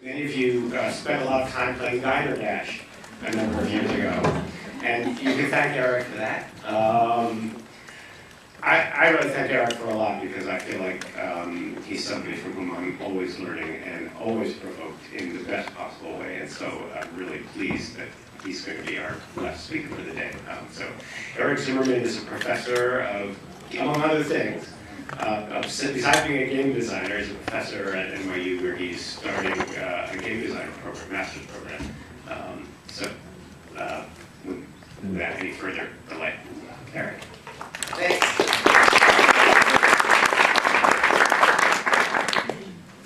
many of you spent a lot of time playing Diner Dash a number of years ago, and you can thank Eric for that. I really thank Eric for a lot because I feel like he's somebody from whom I'm always learning and always provoked in the best possible way, and so I'm really pleased that he's going to be our last speaker for the day. So Eric Zimmerman is a professor of, among other things, besides being a game designer, he's a professor at NYU where he's starting a game design program, master's program. Without any further delay, Eric. Thanks.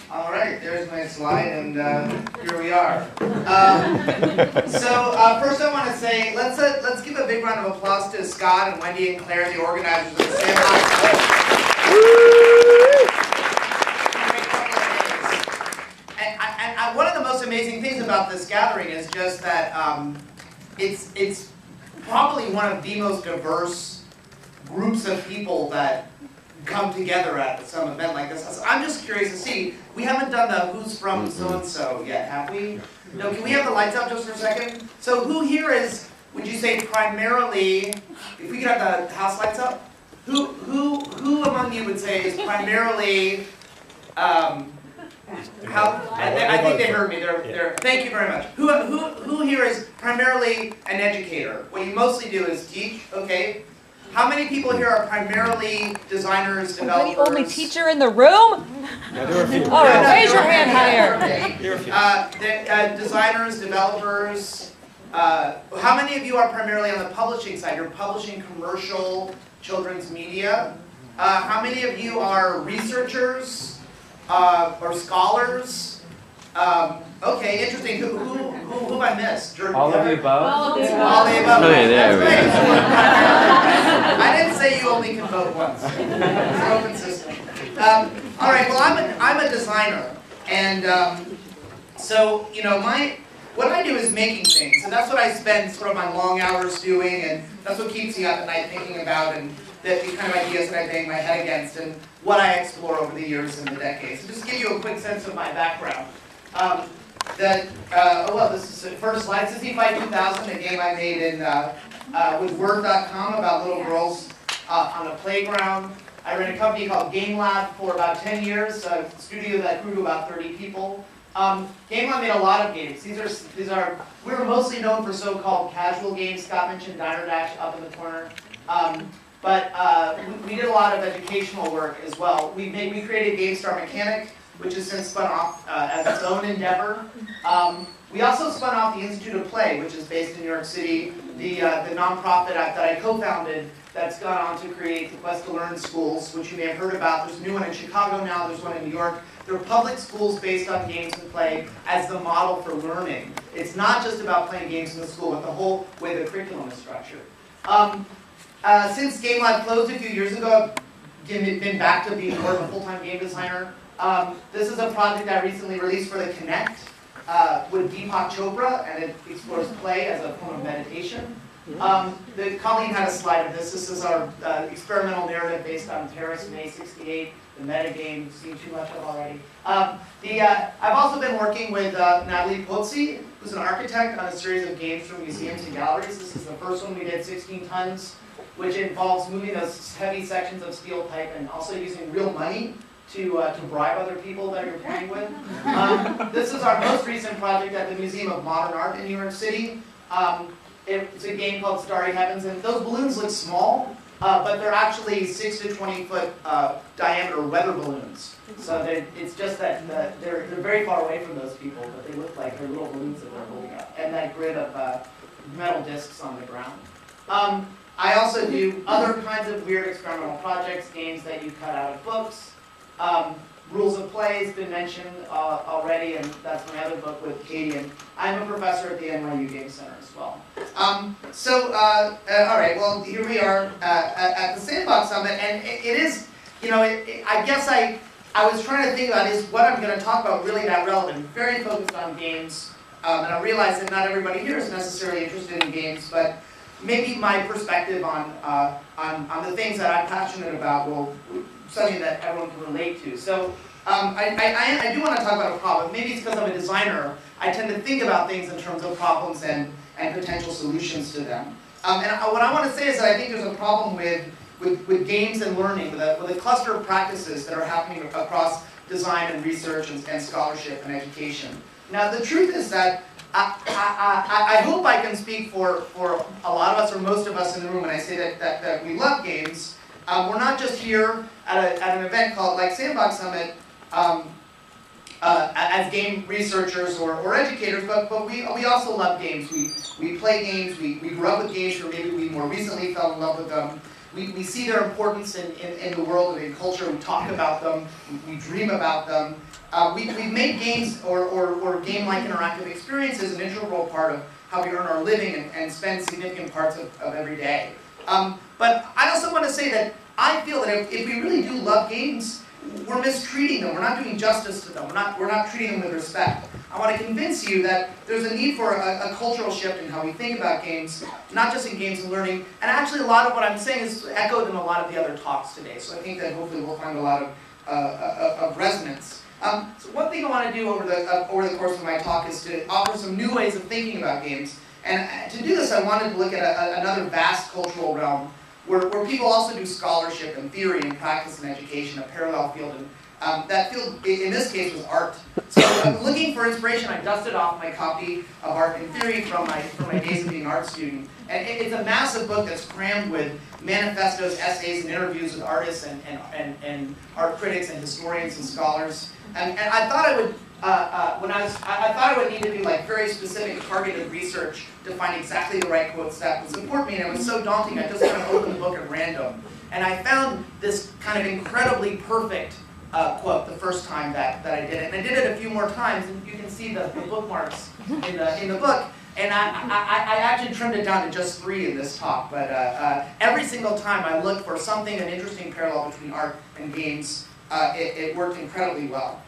All right, there's my slide, and here we are. First I want to say, let's give a big round of applause to Scott and Wendy and Claire, the organizers of the Sandbox. And one of the most amazing things about this gathering is just that it's probably one of the most diverse groups of people that come together at some event like this. So I'm just curious to see, we haven't done the who's from so-and-so yet, have we? No, can we have the lights up just for a second? So who here is, would you say primarily, if we could have the house lights up, who among you would say is primarily, I think they heard me. Thank you very much. Who here is primarily an educator? What you mostly do is teach. Okay. How many people here are primarily designers, developers? Are you the only teacher in the room? Yeah, there are a few. Oh, raise your hand higher. Designers, developers. How many of you are primarily on the publishing side? You're publishing commercial children's media. How many of you are researchers? Or scholars? Okay, interesting. Who have I missed? All of the above? All of the above. All of the above. Okay, there we go. I didn't say you only can vote once. It's an open system. All right, well, I'm a designer. And so, you know, what I do is making things. And that's what I spend sort of my long hours doing. And that's what keeps me up at night thinking about and the kind of ideas that I bang my head against and what I explore over the years and the decades. So just to give you a quick sense of my background. This is the first slide. City Fight 2000, a game I made in with Word.com about little girls on a playground. I ran a company called Gamelab for about 10 years, a studio that grew to about 30 people. Gamelab made a lot of games. We were mostly known for so-called casual games. Scott mentioned Diner Dash up in the corner. But we did a lot of educational work as well. We created Gamestar Mechanic, which has since spun off as its own endeavor. We also spun off the Institute of Play, which is based in New York City, the nonprofit that I co-founded that's gone on to create the Quest to Learn schools, which you may have heard about. There's a new one in Chicago now, there's one in New York. They're public schools based on games and play as the model for learning. It's not just about playing games in the school, but the whole way the curriculum is structured. Since Gamelab closed a few years ago, I've been back to being more of a full-time game designer. This is a project I recently released for the Kinect with Deepak Chopra, and it explores play as a form of meditation. Colleen had a slide of this. This is our experimental narrative based on Terrace May 68, the metagame you've seen too much of already. I've also been working with Nathalie Pozzi, who's an architect on a series of games from museums and galleries. This is the first one we did, 16 tons, which involves moving those heavy sections of steel pipe and also using real money to bribe other people that you're playing with. This is our most recent project at the Museum of Modem Art in New York City. It's a game called Starry Heavens, and those balloons look small, but they're actually 6 to 20 foot diameter weather balloons. So it's just that they're very far away from those people, but they look like they're little balloons that they're holding up, and that grid of metal discs on the ground. I also do other kinds of weird experimental projects, games that you cut out of books. Rules of Play has been mentioned already, and that's my other book with Katie. And I'm a professor at the NYU Game Center as well. All right, well, here we are at the Sandbox Summit, and it is, you know, I guess I was trying to think about, is what I'm going to talk about really that relevant? Very focused on games, and I realize that not everybody here is necessarily interested in games, but maybe my perspective on the things that I'm passionate about will something that everyone can relate to. So I do want to talk about a problem. Maybe it's because I'm a designer. I tend to think about things in terms of problems and potential solutions to them. What I want to say is that I think there's a problem with games and learning, with a cluster of practices that are happening across design and research and scholarship and education. Now, the truth is that I hope I can speak for a lot of us or most of us in the room when I say that we love games. We're not just here at an event called like Sandbox Summit as game researchers or educators, but we also love games. We play games, we grew up with games, or maybe we more recently fell in love with them. We see their importance in the world and in culture. We talk about them, we dream about them. We've made games or game-like interactive experiences an integral part of how we earn our living and spend significant parts of every day. But I also want to say that I feel that if we really do love games, we're mistreating them. We're not doing justice to them. We're not treating them with respect. I want to convince you that there's a need for a cultural shift in how we think about games, not just in games and learning. And actually, a lot of what I'm saying is echoed in a lot of the other talks today. So I think that hopefully we'll find a lot of resonance. So one thing I want to do over the course of my talk is to offer some new ways of thinking about games. And to do this, I wanted to look at another vast cultural realm where people also do scholarship and theory and practice and education, a parallel field. And that field, in this case, was art. So looking for inspiration, I dusted off my copy of Art and Theory from my days of being an art student. And it's a massive book that's crammed with manifestos, essays, and interviews with artists and art critics and historians and scholars. And I thought I would, I thought I would need to do like very specific targeted research to find exactly the right quotes that would support me, and it was so daunting I just kind of opened the book at random. And I found this kind of incredibly perfect quote the first time that I did it. And I did it a few more times, and you can see the bookmarks in the book. And I actually trimmed it down to just 3 in this talk, but every single time I looked for something, an interesting parallel between art and games, it worked incredibly well.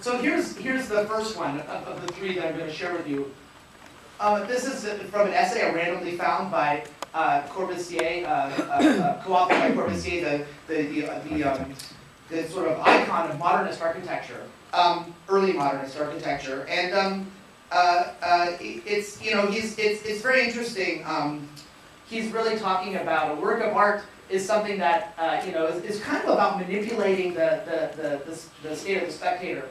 So here's the first one of the 3 that I'm going to share with you. This is from an essay I randomly found by Corbusier, co-authored by Corbusier, the sort of icon of modernist architecture, early modernist architecture, and it's very interesting. He's really talking about a work of art is something that is kind of about manipulating the state of the spectator.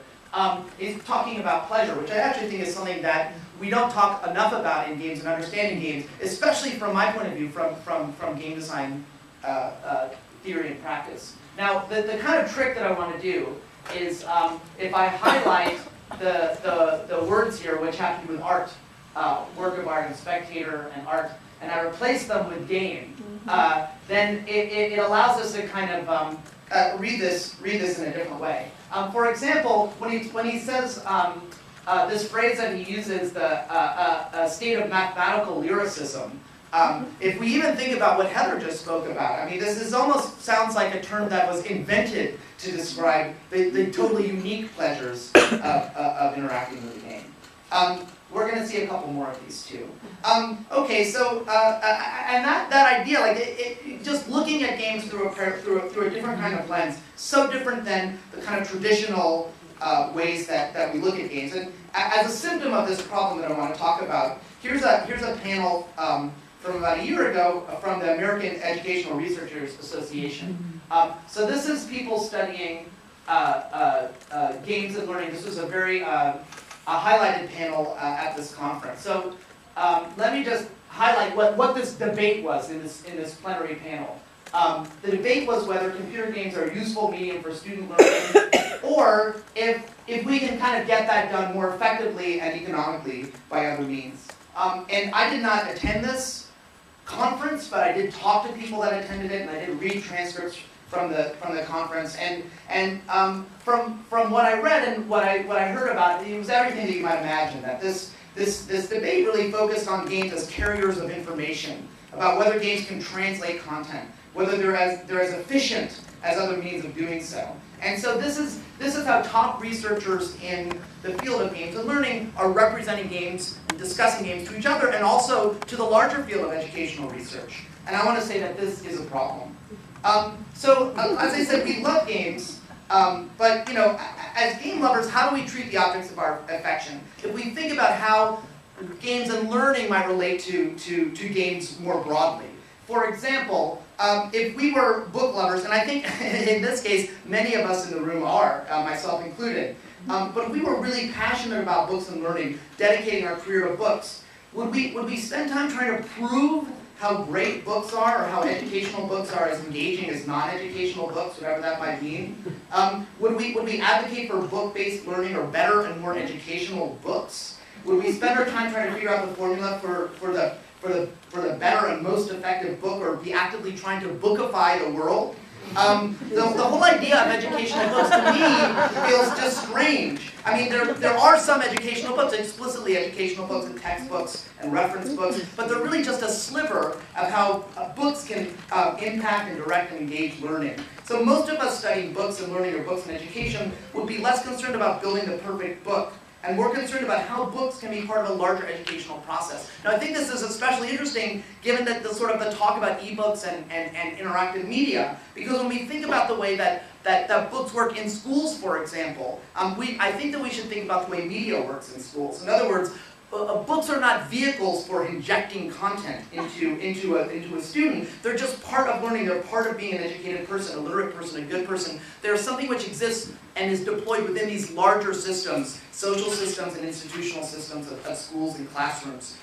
He's talking about pleasure, which I actually think is something that we don't talk enough about in games and understanding games, especially from my point of view, from game design theory and practice. Now, the kind of trick that I want to do is if I highlight the words here, which have to do with art, work of art and spectator and art, and I replace them with game, then it allows us to kind of read this in a different way. For example, when he says this phrase that he uses, the state of mathematical lyricism, if we even think about what Heather just spoke about, I mean, this almost sounds like a term that was invented to describe the totally unique pleasures of interacting with the game. We're going to see a couple more of these too. Okay, so and that idea, like just looking at games through a different kind of lens, so different than the kind of traditional ways that we look at games. And as a symptom of this problem that I want to talk about, here's a panel from about a year ago from the American Educational Researchers Association. So this is people studying games and learning. This was a very highlighted panel at this conference. So let me just highlight what this debate was in this plenary panel. The debate was whether computer games are a useful medium for student learning, or if we can kind of get that done more effectively and economically by other means. And I did not attend this conference, but I did talk to people that attended it, and I did read transcripts from the conference. And from what I read and what I heard about it, it was everything that you might imagine. That this debate really focused on games as carriers of information, about whether games can translate content, whether they're as efficient as other means of doing so. And so this is how top researchers in the field of games and learning are representing games and discussing games to each other, and also to the larger field of educational research. And I want to say that this is a problem. So as I said, we love games, But you know, as game lovers, how do we treat the objects of our affection? If we think about how games and learning might relate to games more broadly. For example, if we were book lovers, and I think in this case, many of us in the room are, myself included, but if we were really passionate about books and learning, dedicating our career to books, would we spend time trying to prove how great books are, or how educational books are as engaging as non-educational books, whatever that might mean? Would we advocate for book-based learning or better and more educational books? Would we spend our time trying to figure out the formula for the better and most effective book, or be actively trying to bookify the world? The whole idea of educational books to me feels just strange. I mean, there are some educational books, explicitly educational books and textbooks and reference books, but they're really just a sliver of how books can impact and direct and engage learning. So most of us studying books and learning, or books and education, would be less concerned about building the perfect book, and more concerned about how books can be part of a larger educational process. Now, I think this is especially interesting given that the sort of the talk about ebooks and interactive media, because when we think about the way that books work in schools, for example, I think that we should think about the way media works in schools. In other words, books are not vehicles for injecting content into a student. They're just part of learning. They're part of being an educated person, a literate person, a good person. They're something which exists and is deployed within these larger systems, social systems and institutional systems of schools and classrooms.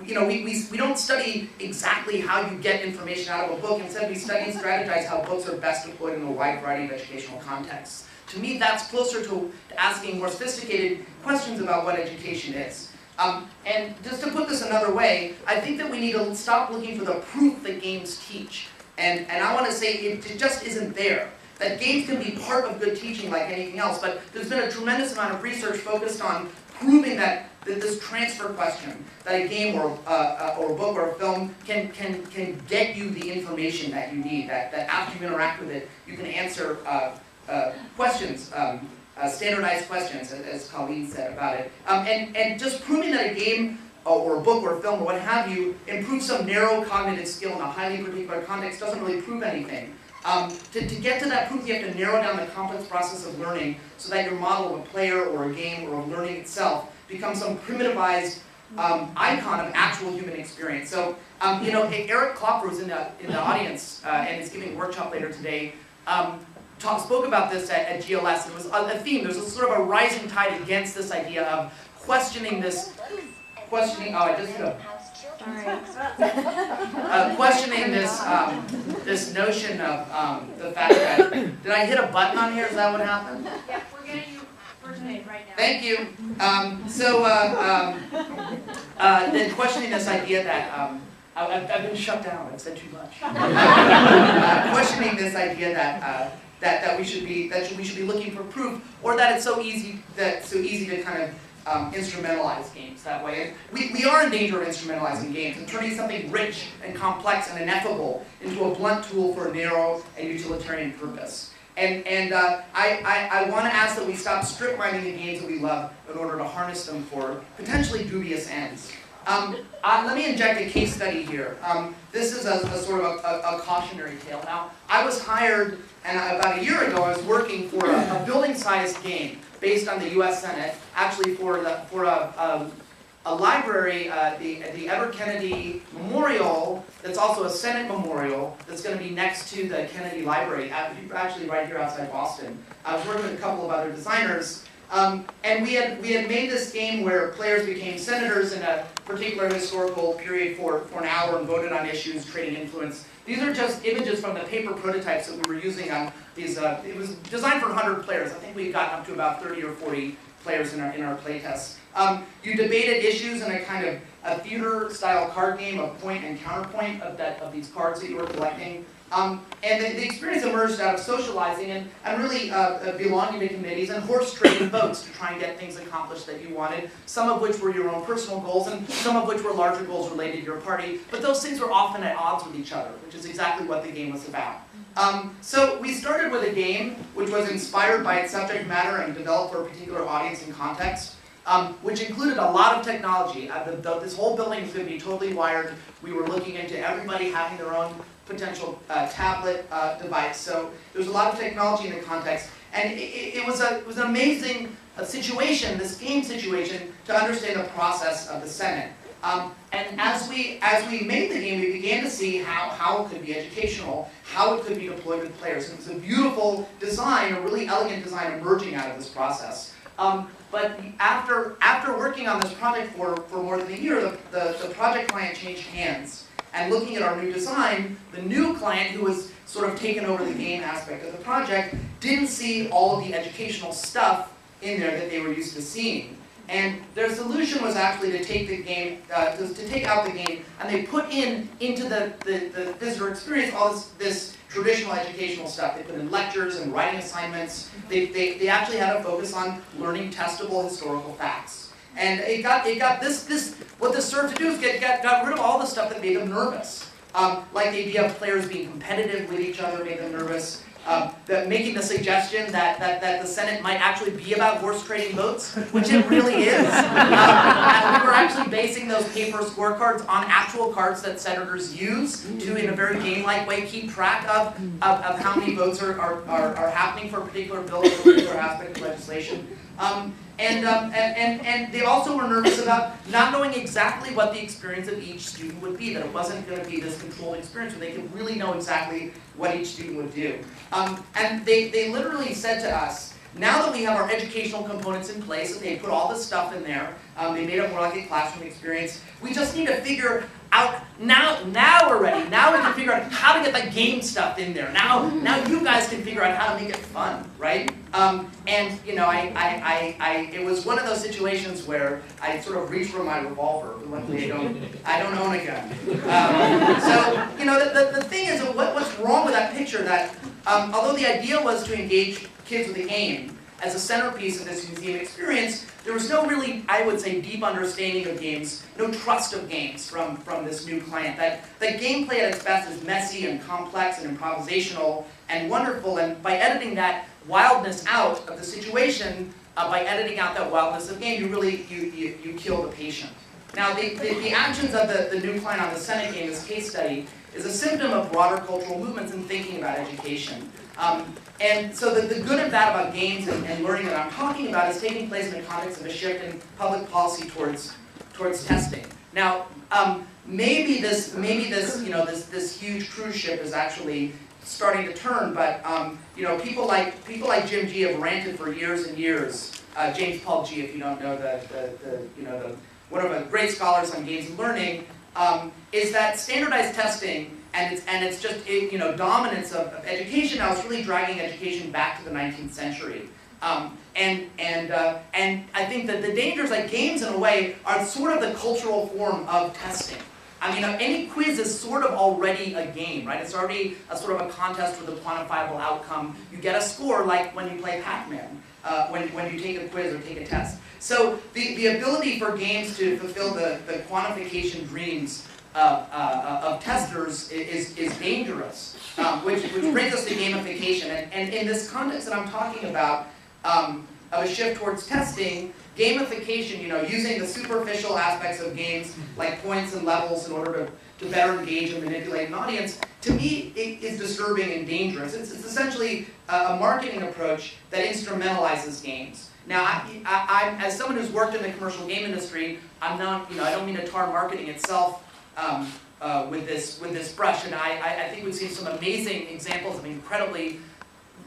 You know, we don't study exactly how you get information out of a book. Instead, we study and strategize how books are best deployed in a wide variety of educational contexts. To me, that's closer to asking more sophisticated questions about what education is. And just to put this another way, I think that we need to stop looking for the proof that games teach. And I want to say it just isn't there. That games can be part of good teaching like anything else, but there's been a tremendous amount of research focused on proving that this transfer question, that a game or a book or a film can get you the information that you need, that after you interact with it, you can answer questions, standardized questions, as Colleen said about it. And just proving that a game or a book or a film or what have you improves some narrow cognitive skill in a highly particular context doesn't really prove anything. To get to that proof, you have to narrow down the complex process of learning so that your model of a player or a game or of learning itself becomes some primitivized icon of actual human experience. So, you know, Eric Klopfer was in the audience and is giving a workshop later today. Spoke about this at GLS. It was a theme. There's a sort of a rising tide against this idea of questioning this. Oh, I just hit a. Questioning this notion of the fact that, did I hit a button on here? Is that what happened? Yeah, we're getting you first aid right now. Thank you. Then questioning this idea that I've been shut down. I've said too much. Questioning this idea that we should be looking for proof, or that it's so easy to kind of instrumentalize games that way. And we are in danger of instrumentalizing games and turning something rich and complex and ineffable into a blunt tool for a narrow and utilitarian purpose. And I want to ask that we stop strip mining the games that we love in order to harness them for potentially dubious ends. Let me inject a case study here. This is a sort of a cautionary tale. Now, I was hired, and about a year ago, I was working for a building-sized game based on the U.S. Senate, actually for a library, the Edward Kennedy Memorial, that's also a Senate memorial, that's going to be next to the Kennedy Library, actually right here outside Boston. I was working with a couple of other designers, and we had made this game where players became senators in a particular historical period for an hour and voted on issues, trading influence. These are just images from the paper prototypes that we were using on these. It was designed for 100 players. I think we got up to about 30 or 40 players in our playtests. You debated issues in a kind of a theater-style card game of point and counterpoint of these cards that you were collecting. And the experience emerged out of socializing and really belonging to committees and horse trading votes to try and get things accomplished that you wanted, some of which were your own personal goals and some of which were larger goals related to your party. But those things were often at odds with each other, which is exactly what the game was about. So we started with a game which was inspired by its subject matter and developed for a particular audience and context, which included a lot of technology. This whole building was going to be totally wired. We were looking into everybody having their own potential tablet device. So there's a lot of technology in the context. And it was an amazing situation, this game situation, to understand the process of the Senate. And as we made the game, we began to see how it could be educational, how it could be deployed with players. And it was a beautiful design, a really elegant design emerging out of this process. But after working on this project for more than a year, the project client changed hands. And looking at our new design, the new client, who was sort of taken over the game aspect of the project, didn't see all of the educational stuff in there that they were used to seeing. And their solution was actually to take the game, to take out the game, and they put into the visitor experience all this traditional educational stuff. They put in lectures and writing assignments. They actually had a focus on learning testable historical facts. And it got this. What this served to do is got rid of all the stuff that made them nervous, like the idea of players being competitive with each other made them nervous. Making the suggestion that the Senate might actually be about horse trading votes, which it really is. And we were actually basing those paper scorecards on actual cards that senators use to, in a very game-like way, keep track of how many votes are happening for a particular bill or a particular aspect of legislation. And they also were nervous about not knowing exactly what the experience of each student would be, that it wasn't going to be this controlled experience where they could really know exactly what each student would do. And they literally said to us, now that we have our educational components in place, and they put all this stuff in there, they made it more like a classroom experience, we just need to figure out, now we're ready, now we can figure out how to get the game stuff in there. Now you guys can figure out how to make it fun, right? And you know, it was one of those situations where I sort of reached for my revolver. Luckily, I don't own a gun. So you know, the thing is, what's wrong with that picture? That although the idea was to engage kids with a game as a centerpiece of this museum experience, there was no really, I would say, deep understanding of games, no trust of games from this new client. That gameplay at its best is messy and complex and improvisational and wonderful, and by editing that wildness out of the situation, by editing out that wildness of game, you kill the patient. Now, the actions of the new client on the Senate game, this case study, is a symptom of broader cultural movements in thinking about education. And so the good and bad about games and learning that I'm talking about is taking place in the context of a shift in public policy towards testing. Now, maybe this huge cruise ship is actually starting to turn, but you know, people like Jim G have ranted for years and years. James Paul G, if you don't know, one of the great scholars on games and learning, is that standardized testing and it's just dominance of education now is really dragging education back to the 19th century. And I think that the dangers, like games in a way, are sort of the cultural form of testing. I mean, any quiz is sort of already a game, right? It's already a sort of a contest with a quantifiable outcome. You get a score like when you play Pac-Man, when you take a quiz or take a test. So the ability for games to fulfill the quantification dreams of testers is dangerous, which brings us to gamification. And in this context that I'm talking about, of a shift towards testing, gamification, using the superficial aspects of games like points and levels in order to better engage and manipulate an audience, to me, it is disturbing and dangerous. It's essentially a marketing approach that instrumentalizes games. Now, I as someone who's worked in the commercial game industry, I'm not, I don't mean to tar marketing itself with this brush, and I think we've seen some amazing examples of incredibly,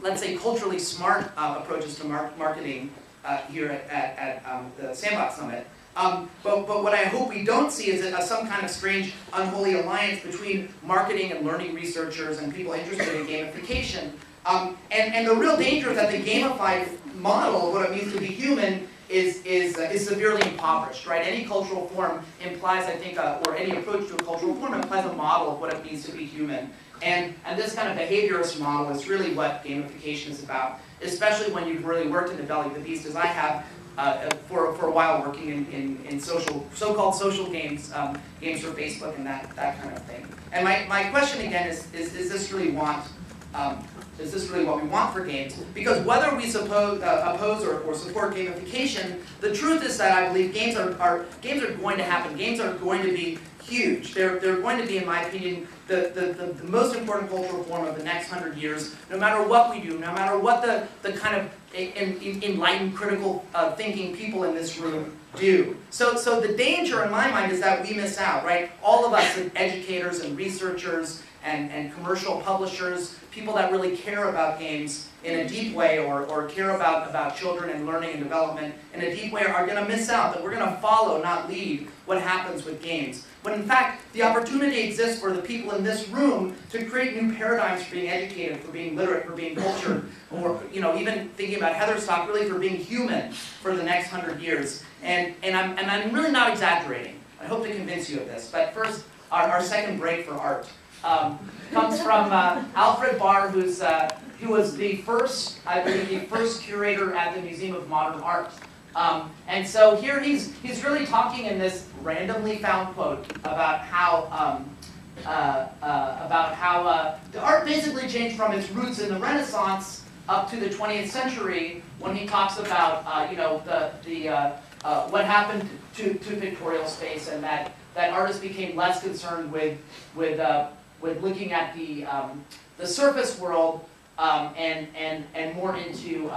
let's say, culturally smart approaches to marketing here at the Sandbox Summit. But what I hope we don't see is some kind of strange unholy alliance between marketing and learning researchers and people interested in gamification. And the real danger is that the gamified model of what it means to be human is severely impoverished, right? Any cultural form implies, I think, or any approach to a cultural form implies a model of what it means to be human. And this kind of behaviorist model is really what gamification is about, especially when you've really worked in the belly of the beast, as I have for a while, working in so-called social games, games for Facebook and that kind of thing. And my question again is this really is this really what we want for games? Because whether we oppose or support gamification, the truth is that I believe games are going to happen. Games are going to be huge. They're going to be, in my opinion, the most important cultural form of the next 100 years, no matter what we do, no matter what the kind of enlightened, critical thinking people in this room do. So the danger in my mind is that we miss out, right? All of us, educators and researchers and commercial publishers, people that really care about games in a deep way, or care about children and learning and development in a deep way, are going to miss out, that we're going to follow, not lead, what happens with games. When in fact, the opportunity exists for the people in this room to create new paradigms for being educated, for being literate, for being cultured, or even thinking about Heather's talk, really for being human for the next 100 years. And I'm really not exaggerating. I hope to convince you of this. But first, our second break for art comes from Alfred Barr, who was the first, I believe, the first curator at the Museum of Modem Art. And so here he's really talking in this randomly found quote about how the art basically changed from its roots in the Renaissance up to the 20th century, when he talks about what happened to pictorial space, and that artists became less concerned with looking at the surface world, and more into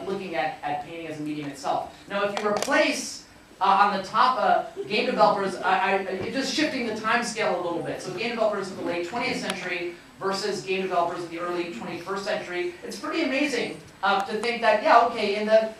looking at painting as a medium itself. Now, if you replace on the top game developers, just shifting the time scale a little bit. So game developers in the late 20th century versus game developers in the early 21st century, it's pretty amazing to think that, yeah, okay, in the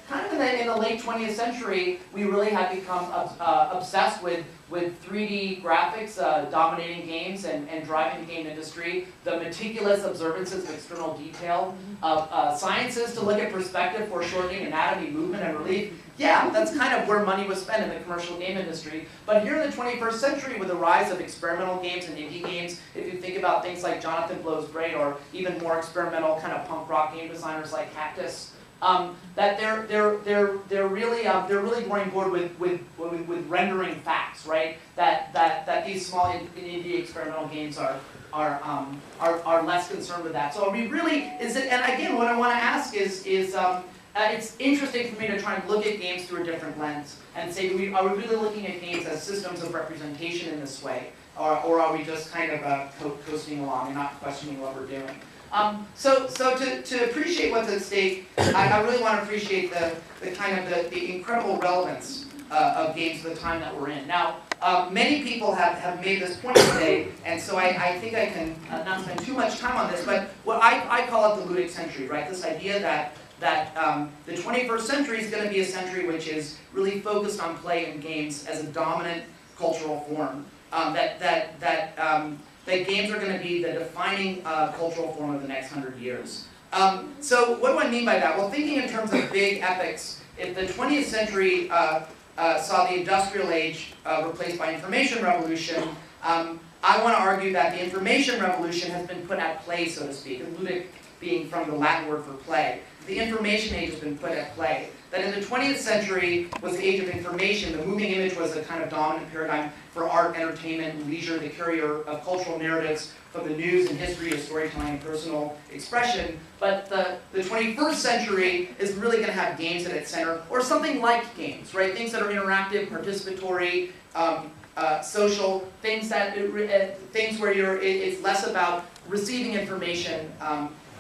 late 20th century, we really had become obsessed with 3D graphics dominating games and driving the game industry, the meticulous observances of external detail, of sciences to look at perspective, foreshortening, anatomy, movement, and relief. Yeah, that's kind of where money was spent in the commercial game industry. But here in the 21st century, with the rise of experimental games and indie games, if you think about things like Jonathan Blow's Braid, or even more experimental kind of punk rock game designers like Cactus, that they're really going board with rendering facts, right? That these small indie experimental games are less concerned with that. So are we really, is it? And again, what I want to ask is it's interesting for me to try and look at games through a different lens and say, are we really looking at games as systems of representation in this way, or are we just kind of coasting along and not questioning what we're doing? So to appreciate what's at stake, I really want to appreciate the incredible relevance of games at the time that we're in. Now, many people have made this point today, and so I think I can not spend too much time on this, but what I call it the ludic century, right? This idea that the 21st century is going to be a century which is really focused on play and games as a dominant cultural form. That games are going to be the defining cultural form of the next 100 years. So what do I mean by that? Well, thinking in terms of big epics, if the 20th century saw the industrial age replaced by information revolution, I want to argue that the information revolution has been put at play, so to speak, and ludic being from the Latin word for play. The information age has been put at play. That in the 20th century was the age of information. The moving image was a kind of dominant paradigm for art, entertainment, leisure, the carrier of cultural narratives from the news and history to storytelling and personal expression. But the 21st century is really going to have games at its center, or something like games, right? Things that are interactive, participatory, social, things where it's less about receiving information.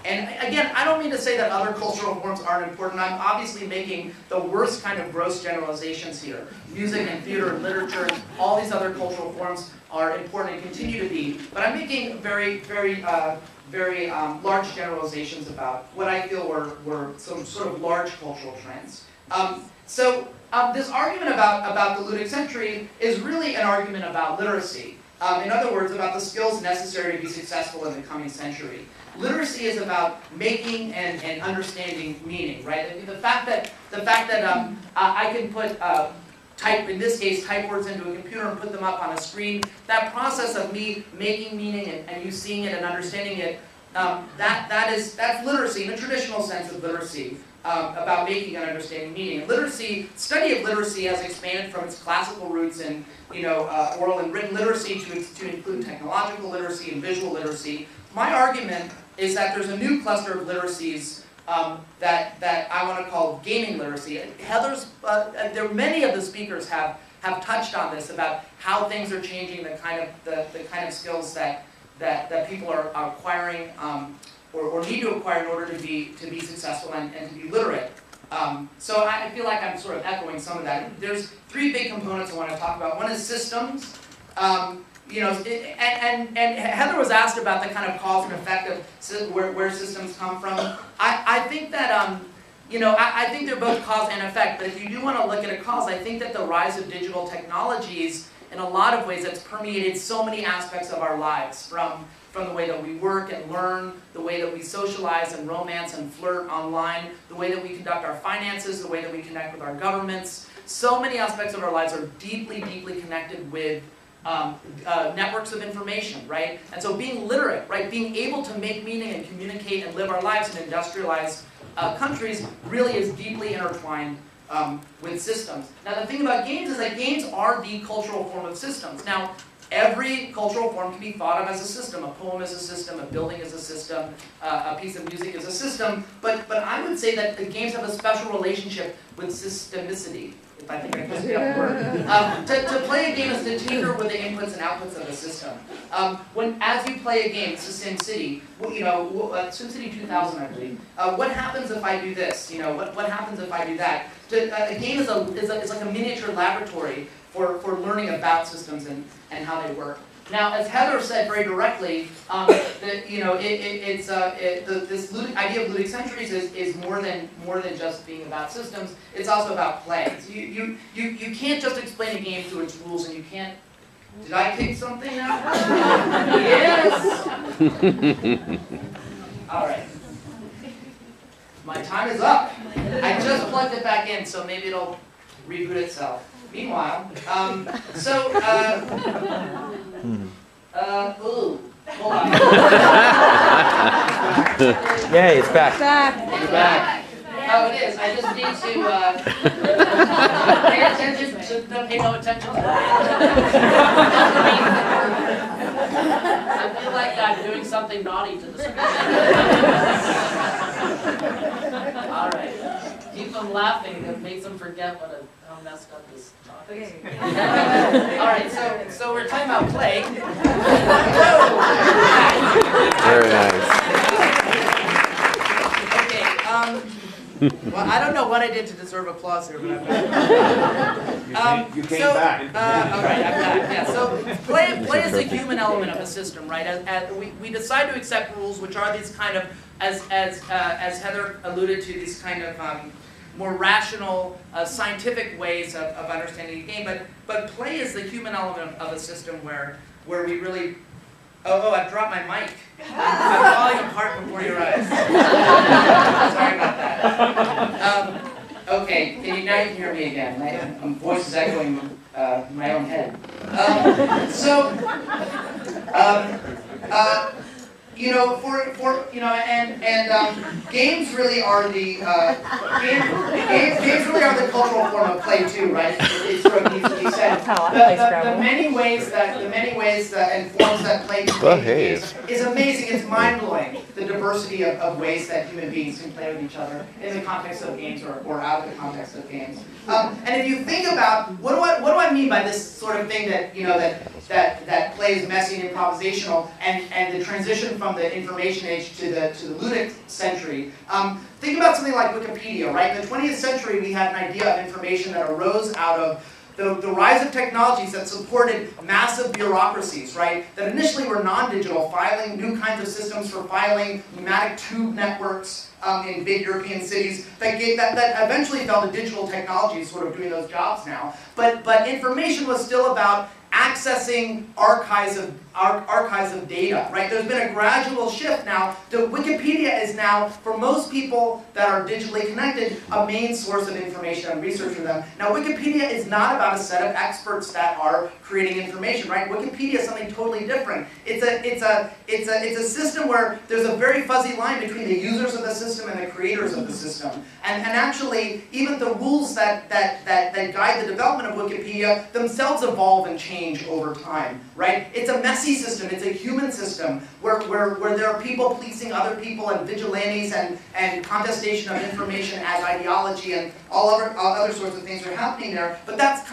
And again, I don't mean to say that other cultural forms aren't important. I'm obviously making the worst kind of gross generalizations here. Music and theater and literature and all these other cultural forms are important and continue to be. But I'm making very large generalizations about what I feel were some sort of large cultural trends. This argument about the ludic century is really an argument about literacy. In other words, about the skills necessary to be successful in the coming century. Literacy is about making and understanding meaning, right? The fact that I can put in this case, type words into a computer and put them up on a screen. That process of me making meaning and you seeing it and understanding it, that's literacy in the traditional sense of literacy. About making and understanding meaning. Literacy, study of literacy has expanded from its classical roots in oral and written literacy to include technological literacy and visual literacy. My argument is that there's a new cluster of literacies that I want to call gaming literacy. Many of the speakers have have touched on this about how things are changing, the kind of skills that people are acquiring or need to acquire in order to be successful and to be literate. So I feel like I'm sort of echoing some of that. There's three big components I want to talk about. One is systems. You know, and Heather was asked about the kind of cause and effect of where systems come from. I think that, you know, I think they're both cause and effect, but if you do want to look at a cause, I think that the rise of digital technologies, in a lot of ways, that's permeated so many aspects of our lives, from the way that we work and learn, the way that we socialize and romance and flirt online, the way that we conduct our finances, the way that we connect with our governments. So many aspects of our lives are deeply, deeply connected with networks of information, right? And so being literate, right, being able to make meaning and communicate and live our lives in industrialized countries really is deeply intertwined with systems. Now the thing about games is that games are the cultural form of systems. Now every cultural form can be thought of as a system. A poem is a system, a building is a system, a piece of music is a system, but I would say that the games have a special relationship with systemicity. If I think I can get up word. To play a game is to tinker with the inputs and outputs of a system. As you play a game, it's a SimCity, you know, SimCity 2000, I believe. What happens if I do this? You know, what happens if I do that? A game is like a miniature laboratory for learning about systems and how they work. Now, as Heather said very directly, you know, this idea of ludic centuries is more than just being about systems. It's also about play. So you can't just explain a game through its rules, and you can't. Did I kick something now? Yes. All right. My time is up. I just plugged it back in, so maybe it'll reboot itself. Meanwhile, ooh, hold on. Yay, it's back. It's back. Oh, it is. I just need to pay attention to pay no attention to it. I feel like I'm doing something naughty to the screen. All right. Keep them laughing. It makes them forget how messed up this talk is. All right, so we're talking about play. Very nice. Okay. Well, I don't know what I did to deserve applause here, but I'm back. You came back. All right, I'm back. Yeah. So play is a human element of a system, right? We decide to accept rules, which are these kind of, as Heather alluded to, these kind of more rational, scientific ways of understanding a game. But play is the human element of a system where we really. Oh, I've dropped my mic. I'm falling apart before your eyes. Sorry about that. Okay, now you can hear me again. My voice is echoing my own head. You know, games really are the games really are the cultural form of play too, right? It sort of needs to be said. The many ways that and forms that play is amazing. It's mind blowing. The diversity of ways that human beings can play with each other in the context of games or out of the context of games. And if you think about what do I mean by this sort of thing that that play is messy and improvisational, and the transition from the information age to the ludic century. Think about something like Wikipedia, right? In the 20th century, we had an idea of information that arose out of the rise of technologies that supported massive bureaucracies, right? That initially were non-digital, filing, new kinds of systems for filing, pneumatic tube networks in big European cities that eventually fell to digital technologies sort of doing those jobs now. But information was still about accessing archives of data, right? There's been a gradual shift now to Wikipedia is now, for most people that are digitally connected, a main source of information and research for them. Now, Wikipedia is not about a set of experts that are creating information, right? Wikipedia is something totally different. It's a system where there's a very fuzzy line between the users of the system and the creators of the system. And actually, even the rules that guide the development of Wikipedia themselves evolve and change over time, right? It's a messy system, it's a human system, where there are people policing other people and vigilantes and contestation of information as ideology and all other sorts of things are happening there. But that's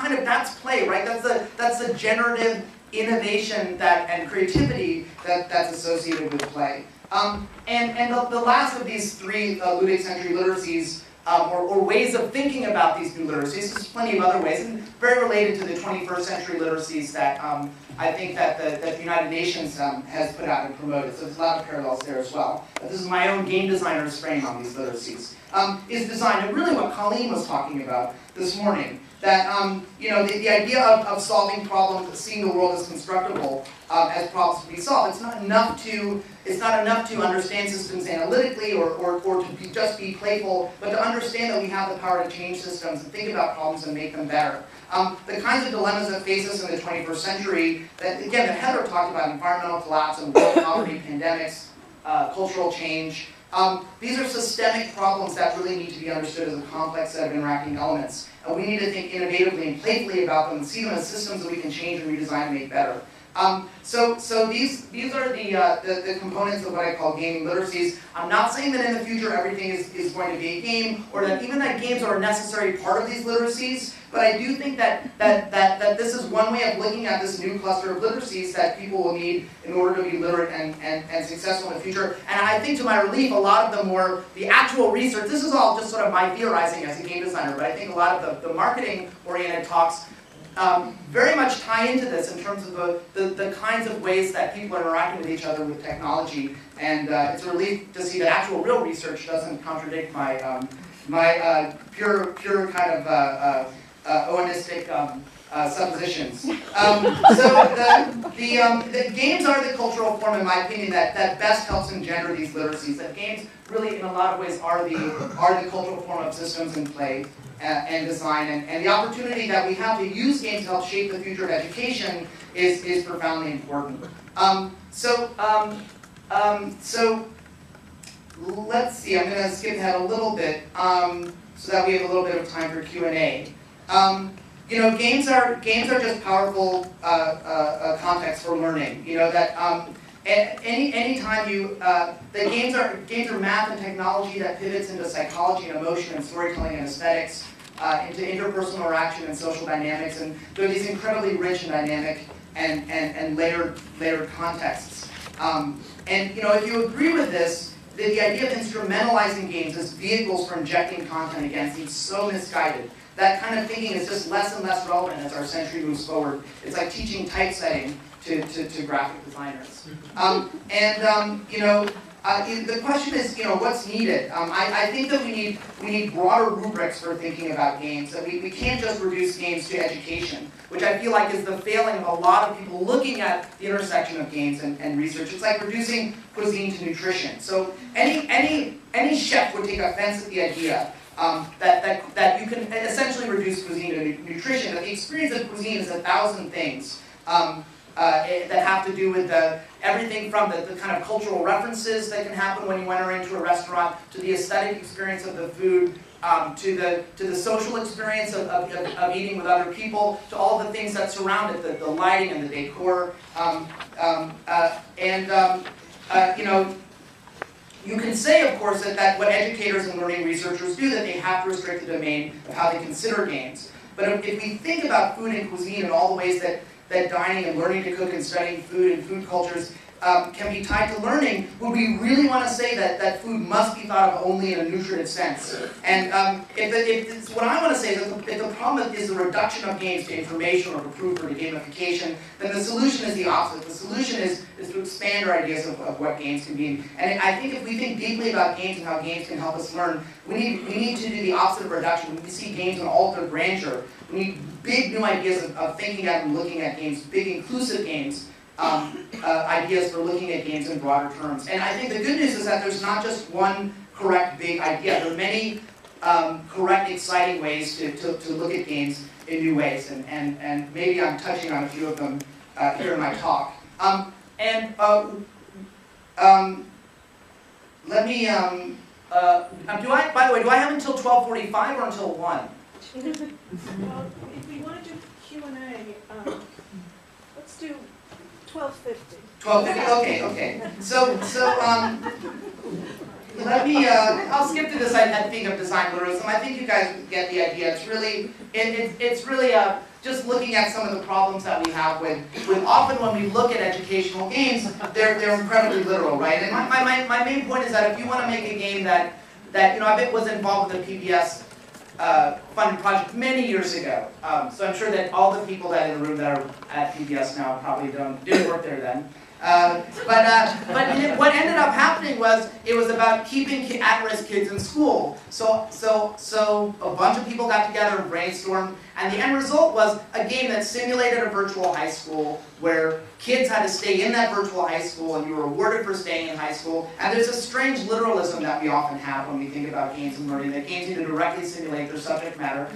play, right? That's the generative innovation and creativity that's associated with play. And the last of these three ludic-century literacies, or ways of thinking about these new literacies, there's plenty of other ways, and very related to the 21st century literacies that I think that the United Nations has put out and promoted, so there's a lot of parallels there as well. But this is my own game designer's frame on these literacies. Is design, and really what Colleen was talking about this morning, that the idea of solving problems, seeing the world as constructible, as problems to be solved. It's not enough to understand systems analytically or to just be playful, but to understand that we have the power to change systems and think about problems and make them better. The kinds of dilemmas that face us in the 21st century, that Heather talked about, environmental collapse and world poverty, pandemics, cultural change. These are systemic problems that really need to be understood as a complex set of interacting elements. And we need to think innovatively and playfully about them and see them as systems that we can change and redesign and make better. So these are the components of what I call gaming literacies. I'm not saying that in the future everything is going to be a game, or that even that games are a necessary part of these literacies, but I do think that this is one way of looking at this new cluster of literacies that people will need in order to be literate and successful in the future. And I think, to my relief, a lot of the actual research, this is all just sort of my theorizing as a game designer, but I think a lot of the marketing-oriented talks very much tie into this in terms of the kinds of ways that people are interacting with each other with technology. And it's a relief to see that actual real research doesn't contradict my pure kind of oanistic suppositions. So the games are the cultural form, in my opinion, that best helps engender these literacies. That games really, in a lot of ways, are the cultural form of systems in play and design, and the opportunity that we have to use games to help shape the future of education is profoundly important. So let's see. I'm going to skip ahead a little bit so that we have a little bit of time for Q&A. Games are just powerful contexts for learning. Any time the games are math and technology that pivots into psychology and emotion and storytelling and aesthetics, into interpersonal interaction and social dynamics, and they're these incredibly rich and dynamic and layered contexts. If you agree with this, the idea of instrumentalizing games as vehicles for injecting content again seems so misguided. That kind of thinking is just less and less relevant as our century moves forward. It's like teaching typesetting to graphic designers. The question is, what's needed? I think that we need broader rubrics for thinking about games. That we can't just reduce games to education, which I feel like is the failing of a lot of people looking at the intersection of games and research. It's like reducing cuisine to nutrition. So any chef would take offense at the idea that you can essentially reduce cuisine to nutrition. That the experience of cuisine is 1,000 things that have to do with everything from the kind of cultural references that can happen when you enter into a restaurant, to the aesthetic experience of the food, to the social experience of eating with other people, to all the things that surround it, the lighting and the decor, you can say, of course, that what educators and learning researchers do, that they have to restrict the domain of how they consider games. But if we think about food and cuisine and all the ways that dining and learning to cook and studying food and food cultures can be tied to learning, would we really want to say that food must be thought of only in a nutritive sense? And what I want to say is that if the problem is the reduction of games to information or to proof or to gamification, then the solution is the opposite. The solution is to expand our ideas of what games can be. And I think if we think deeply about games and how games can help us learn, we need to do the opposite of reduction. We see games in all their grandeur. We need big new ideas of thinking at and looking at games, big inclusive games, ideas for looking at games in broader terms. And I think the good news is that there's not just one correct big idea. There are many correct, exciting ways to look at games in new ways. And maybe I'm touching on a few of them here in my talk. Let me By the way, do I have until 12:45 or until 1? Well, if we want to do Q&A, let's do 12:50. 12:50, okay. So, let me, I'll skip to this thing of design literalism. I think you guys get the idea. It's really, just looking at some of the problems that we have with often when we look at educational games, they're incredibly literal, right? And my main point is that if you want to make a game that I was involved with the PBS funded project many years ago. So I'm sure that all the people that in the room that are at PBS now probably didn't work there then. But what ended up happening was it was about keeping at-risk kids in school. So a bunch of people got together and brainstormed, and the end result was a game that simulated a virtual high school where kids had to stay in that virtual high school and you were rewarded for staying in high school. And there's a strange literalism that we often have when we think about games and learning, that games need to directly simulate their subject matter.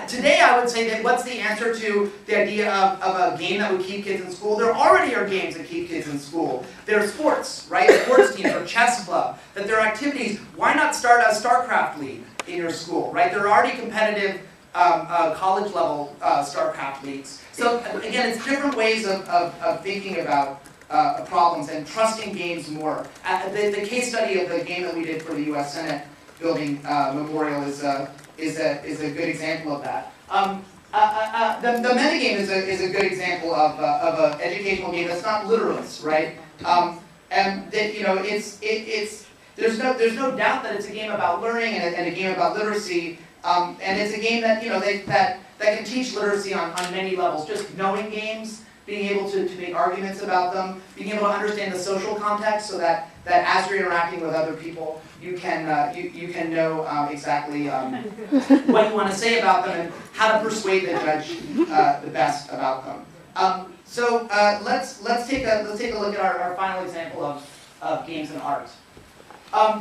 Today I would say that what's the answer to the idea of a game that would keep kids in school? There already are games that keep kids in school. There are sports, right? Sports teams or chess club, that there are activities. Why not start a StarCraft league in your school, right? There are already competitive college level StarCraft leagues. So again, it's different ways of thinking about problems and trusting games more. The case study of the game that we did for the U.S. Senate building memorial is a good example of that. The metagame is a good example of an educational game that's not literalist, right? And that there's no doubt that it's a game about learning and a game about literacy. And it's a game that that can teach literacy on many levels. Just knowing games, being able to make arguments about them, being able to understand the social context, so that as you're interacting with other people, you can know exactly what you want to say about them and how to persuade the judge the best about them. So let's take a look at our final example of games and art.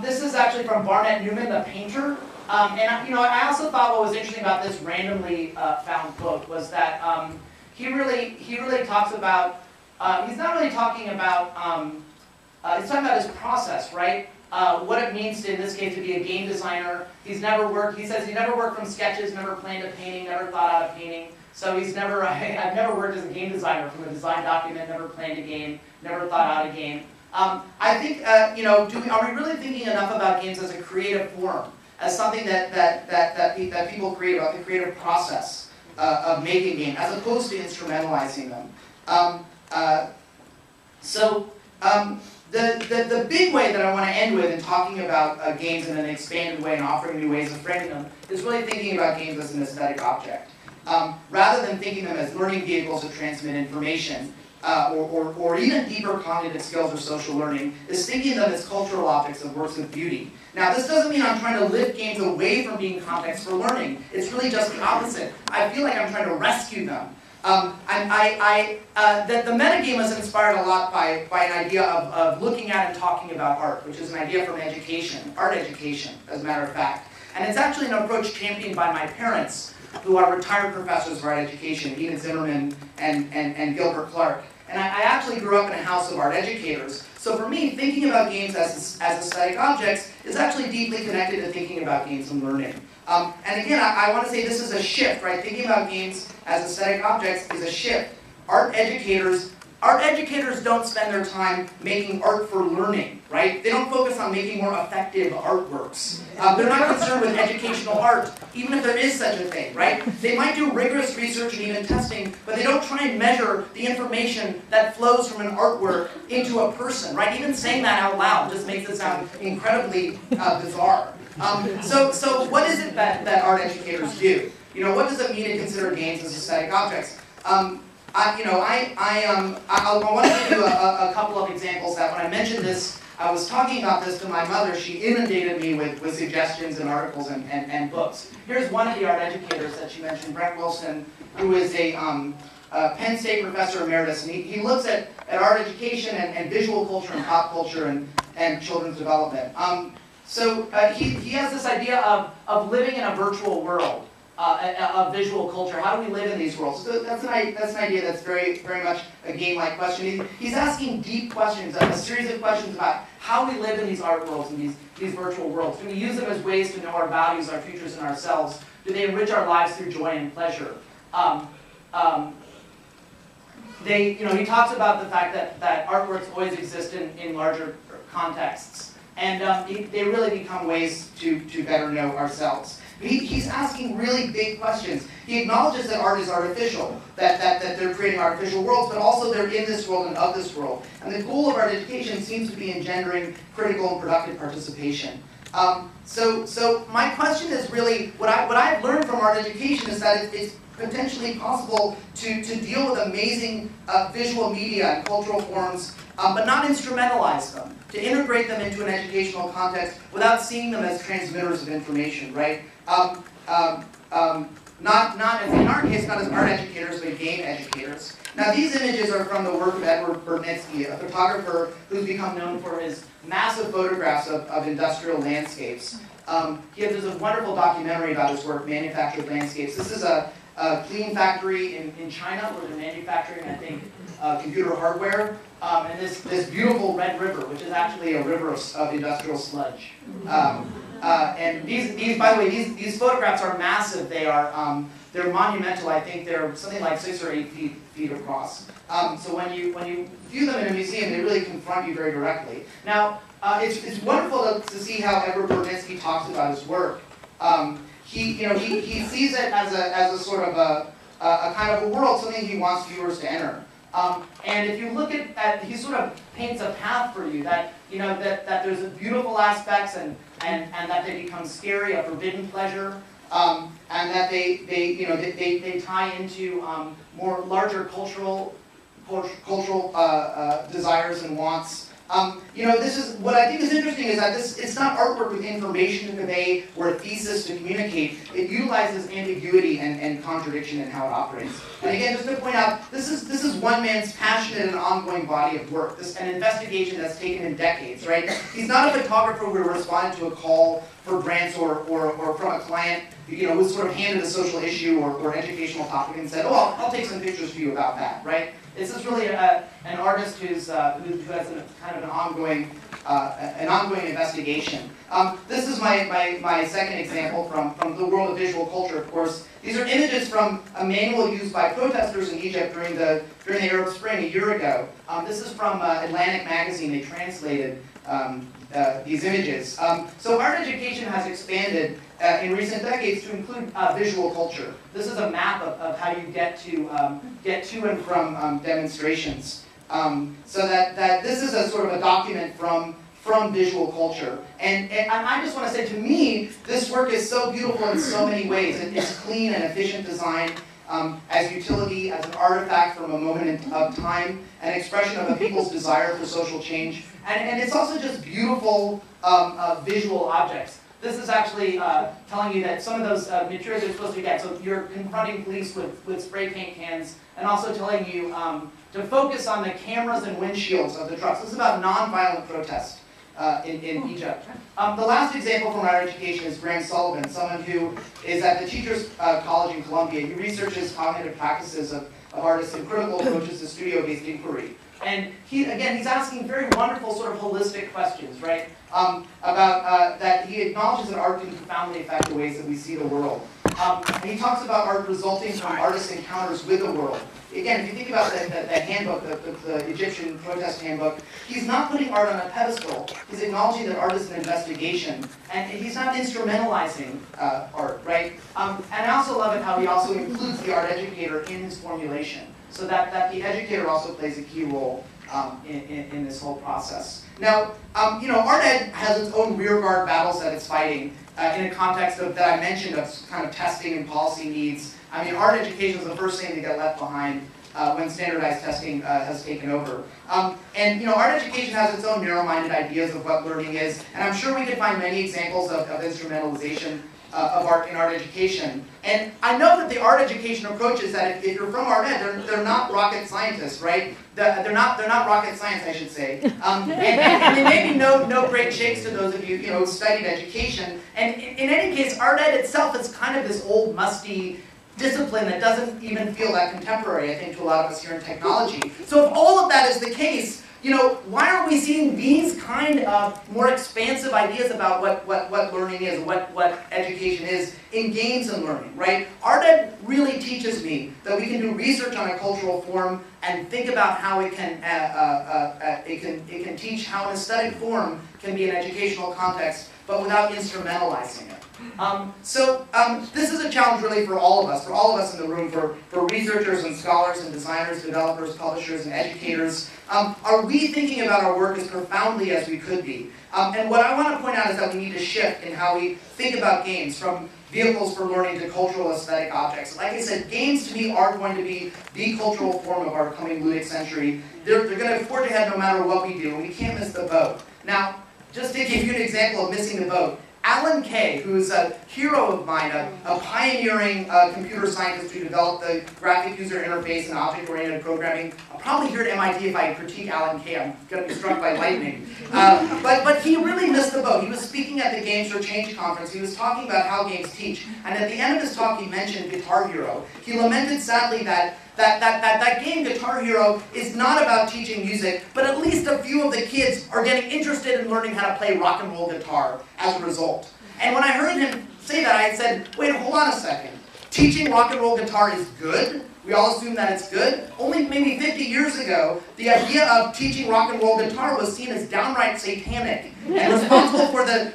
This is actually from Barnett Newman, the painter. And I also thought what was interesting about this randomly found book was that he really talks about, he's not really talking about, he's talking about his process, right? What it means to, in this case, to be a game designer. He says he never worked from sketches, never planned a painting, never thought out a painting. So I've never worked as a game designer from a design document, never planned a game, never thought out a game. I think, are we really thinking enough about games as a creative form? As something that people create, about the creative process of making games, as opposed to instrumentalizing them. The big way that I want to end with in talking about games in an expanded way and offering new ways of framing them is really thinking about games as an aesthetic object. Rather than thinking them as learning vehicles to transmit information, or even deeper cognitive skills or social learning, is thinking of them as cultural objects of works of beauty. Now, this doesn't mean I'm trying to lift games away from being context for learning. It's really just the opposite. I feel like I'm trying to rescue them. The metagame was inspired a lot by an idea of looking at and talking about art, which is an idea from education, art education, as a matter of fact. And it's actually an approach championed by my parents, who are retired professors of art education, Edith Zimmerman and Gilbert Clark. And I actually grew up in a house of art educators. So for me, thinking about games as aesthetic objects is actually deeply connected to thinking about games and learning. And again, I want to say this is a shift, right? Thinking about games as aesthetic objects is a shift. Art educators don't spend their time making art for learning, right? They don't focus on making more effective artworks. They're not concerned with educational art, even if there is such a thing, right? They might do rigorous research and even testing, but they don't try and measure the information that flows from an artwork into a person, right? Even saying that out loud just makes it sound incredibly bizarre. So what is it that art educators do? What does it mean to consider games as aesthetic objects? I want to give you a couple of examples that when I mentioned this, I was talking about this to my mother. She inundated me with suggestions and articles and books. Here's one of the art educators that she mentioned, Brent Wilson, who is a Penn State professor emeritus, and he looks at art education and visual culture and pop culture and children's development. He has this idea of living in a virtual world. a visual culture? How do we live in these worlds? So that's an idea that's very much a game-like question. He's asking deep questions, a series of questions about how we live in these art worlds and these virtual worlds. Do we use them as ways to know our values, our futures, and ourselves? Do they enrich our lives through joy and pleasure? He talks about the fact that artworks always exist in larger contexts, and they really become ways to better know ourselves. He's asking really big questions. He acknowledges that art is artificial, that they're creating artificial worlds, but also they're in this world and of this world. And the goal of art education seems to be engendering critical and productive participation. So my question is really, what I've learned from art education is that it's potentially possible to deal with amazing visual media and cultural forms, but not instrumentalize them, to integrate them into an educational context without seeing them as transmitters of information, right? Not as in our case, not as art educators, but game educators. Now these images are from the work of Edward Burnitsky, a photographer who's become known for his massive photographs of industrial landscapes. There's a wonderful documentary about his work, Manufactured Landscapes. This is a clean factory in China where they're manufacturing, I think, computer hardware. And this beautiful Red River, which is actually a river of industrial sludge. And these, by the way, these photographs are massive. They're monumental. I think they're something like 6 or 8 feet across. So when you view them in a museum, they really confront you very directly. Now, it's wonderful to see how Edward Burnitsky talks about his work. He sees it as a sort of a kind of a world, something he wants viewers to enter. And if you look at he sort of paints a path for you that that there's beautiful aspects and that they become scary, a forbidden pleasure, and that they tie into more larger cultural desires and wants. This is what I think is interesting is that it's not artwork with information to convey or a thesis to communicate. It utilizes ambiguity and contradiction in how it operates. And again, just to point out, this is one man's passionate and ongoing body of work. This an investigation that's taken in decades, right? He's not a photographer who responded to a call for grants or from a client, who sort of handed a social issue or educational topic and said, "Oh, I'll take some pictures for you about that," right? This is really an artist who has kind of an ongoing investigation. This is my second example from the world of visual culture. Of course, these are images from a manual used by protesters in Egypt during the Arab Spring a year ago. This is from Atlantic magazine. They translated these images. So art education has expanded in recent decades to include visual culture. This is a map of how you get to and from demonstrations. So that this is a sort of a document from visual culture. And I just want to say, to me, this work is so beautiful in so many ways. It's clean and efficient design, as utility, as an artifact from a moment of time, an expression of a people's desire for social change. And it's also just beautiful visual objects. This is actually telling you that some of those materials are supposed to get, so you're confronting police with spray paint cans, and also telling you to focus on the cameras and windshields of the trucks. This is about nonviolent protest in Egypt. The last example from our education is Graham Sullivan, someone who is at the Teachers College in Columbia. He researches cognitive practices of artists and critical approaches to studio-based inquiry. And he's asking very wonderful sort of holistic questions, right? About that he acknowledges that art can profoundly affect the ways that we see the world. And he talks about art resulting from artists' encounters with the world. Again, if you think about the handbook, the Egyptian protest handbook, he's not putting art on a pedestal. He's acknowledging that art is an investigation, and he's not instrumentalizing art, right? And I also love it how he also includes the art educator in his formulation, so that the educator also plays a key role in this whole process. Now, art ed has its own rearguard battles that it's fighting in a context that I mentioned of kind of testing and policy needs. I mean, art education is the first thing to get left behind when standardized testing has taken over. And art education has its own narrow-minded ideas of what learning is, and I'm sure we could find many examples of instrumentalization art in art education. And I know that the art education approaches that if you're from art ed, they're not rocket scientists, right? They're not rocket science, I should say. And they may be no great shakes to those of you who studied education. And in any case, art ed itself is kind of this old, musty discipline that doesn't even feel that contemporary, I think, to a lot of us here in technology. So if all of that is the case, why aren't we seeing these kind of more expansive ideas about what learning is, what education is in games and learning, right? Art ed really teaches me that we can do research on a cultural form and think about how it can teach how an aesthetic form can be an educational context, but without instrumentalizing it. This is a challenge really for all of us in the room, for researchers and scholars and designers, developers, publishers, and educators. Are we thinking about our work as profoundly as we could be? And what I want to point out is that we need to shift in how we think about games, from vehicles for learning to cultural aesthetic objects. Like I said, games to me are going to be the cultural form of our coming ludic century. They're going to forge ahead no matter what we do, and we can't miss the boat. Now, just to give you an example of missing the boat, Alan Kay, who's a hero of mine, a pioneering computer scientist who developed the graphic user interface and object-oriented programming. I'll probably hear at MIT if I critique Alan Kay. I'm going to be struck by lightning. But he really missed the boat. He was speaking at the Games for Change conference. He was talking about how games teach. And at the end of his talk, he mentioned Guitar Hero. He lamented sadly that game Guitar Hero is not about teaching music, but at least a few of the kids are getting interested in learning how to play rock and roll guitar as a result. And when I heard him say that, I said, wait, hold on a second. Teaching rock and roll guitar is good? We all assume that it's good? Only maybe 50 years ago, the idea of teaching rock and roll guitar was seen as downright satanic and responsible for the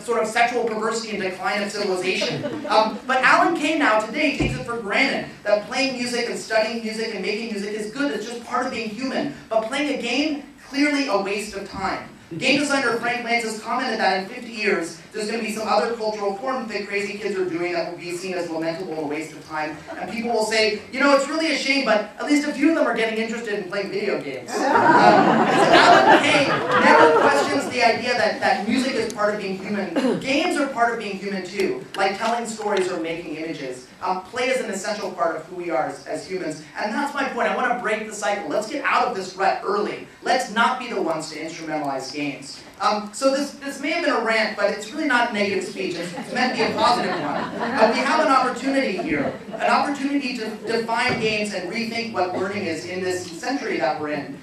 sort of sexual perversity and decline of civilization. But Alan Kay now today takes it for granted that playing music and studying music and making music is good. It's just part of being human. But playing a game, clearly a waste of time. Game designer Frank Lantz has commented that in 50 years, there's going to be some other cultural form that crazy kids are doing that will be seen as lamentable and a waste of time. And people will say, it's really a shame, but at least a few of them are getting interested in playing video games. Alan Kay never questions the idea that music is part of being human. Games are part of being human too, like telling stories or making images. Play is an essential part of who we are as humans. And that's my point. I want to break the cycle. Let's get out of this rut early. Let's not be the ones to instrumentalize games. So this may have been a rant, but it's really not negative speech. It's meant to be a positive one. We have an opportunity here, an opportunity to define games and rethink what learning is in this century that we're in.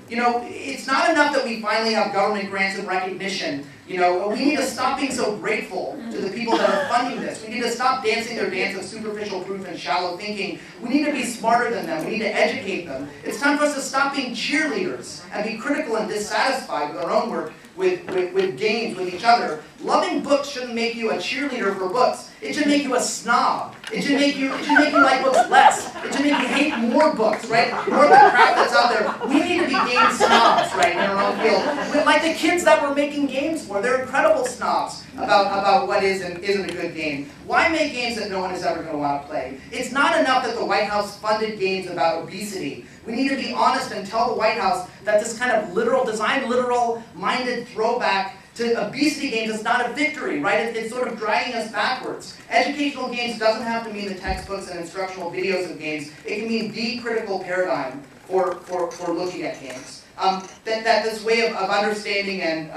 It's not enough that we finally have government grants and recognition. We need to stop being so grateful to the people that are funding this. We need to stop dancing their dance of superficial proof and shallow thinking. We need to be smarter than them. We need to educate them. It's time for us to stop being cheerleaders and be critical and dissatisfied with our own work, with games, with each other. Loving books shouldn't make you a cheerleader for books. It should make you a snob. It should make you like books less. It should make you hate more books, right? More of the crap that's out there. We need to be game snobs, right, in our own field. Like the kids that we're making games for. They're incredible snobs about what is and isn't a good game. Why make games that no one is ever going to want to play? It's not enough that the White House funded games about obesity. We need to be honest and tell the White House that this kind of literal-minded throwback to obesity games is not a victory, right? It's sort of dragging us backwards. Educational games doesn't have to mean the textbooks and instructional videos of games. It can mean the critical paradigm for looking at games. That this way of understanding and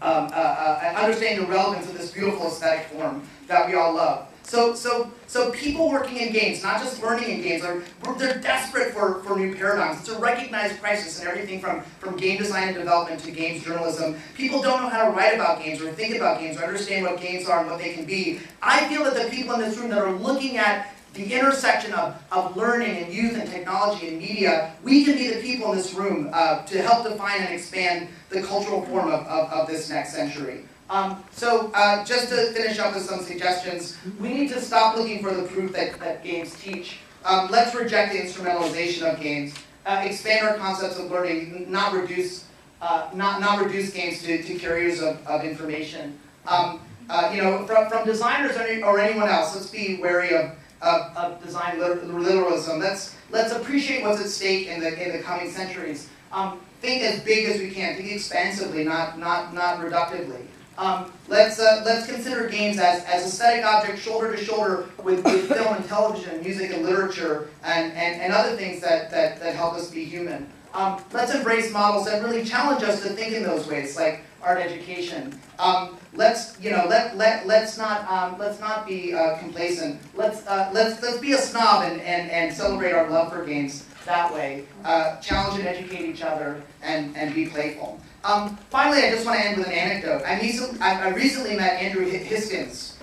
understanding the relevance of this beautiful aesthetic form that we all love. So people working in games, not just learning in games, they're desperate for new paradigms. It's a recognized crisis in everything from game design and development to games journalism. People don't know how to write about games or think about games or understand what games are and what they can be. I feel that the people in this room that are looking at the intersection of learning and youth and technology and media, we can be the people in this room to help define and expand the cultural form of this next century. Just to finish up with some suggestions, we need to stop looking for the proof that games teach. Let's reject the instrumentalization of games, expand our concepts of learning, not reduce games to carriers of information. From designers or anyone else, let's be wary of design literalism. Let's appreciate what's at stake in the coming centuries. Think as big as we can. Think expansively, not reductively. Let's consider games as aesthetic objects, shoulder to shoulder with film and television, music and literature, and other things that help us be human. Let's embrace models that really challenge us to think in those ways, like art education. Let's not be complacent. Let's be a snob and celebrate our love for games that way. Challenge and educate each other and be playful. Finally, I just want to end with an anecdote. I recently met Andrew Hiskins,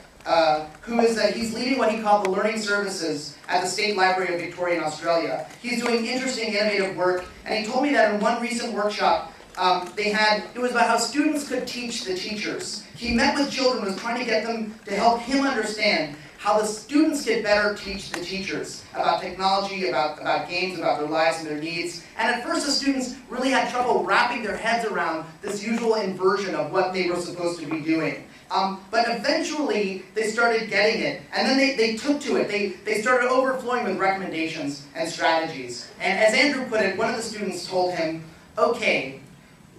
he's leading what he called the learning services at the State Library of Victoria in Australia. He's doing interesting, innovative work, and he told me that in one recent workshop, it was about how students could teach the teachers. He met with children, was trying to get them to help him understand how the students could better teach the teachers about technology, about games, about their lives and their needs. And at first the students really had trouble wrapping their heads around this usual inversion of what they were supposed to be doing. But eventually they started getting it, and then they took to it. They started overflowing with recommendations and strategies. And as Andrew put it, one of the students told him, okay,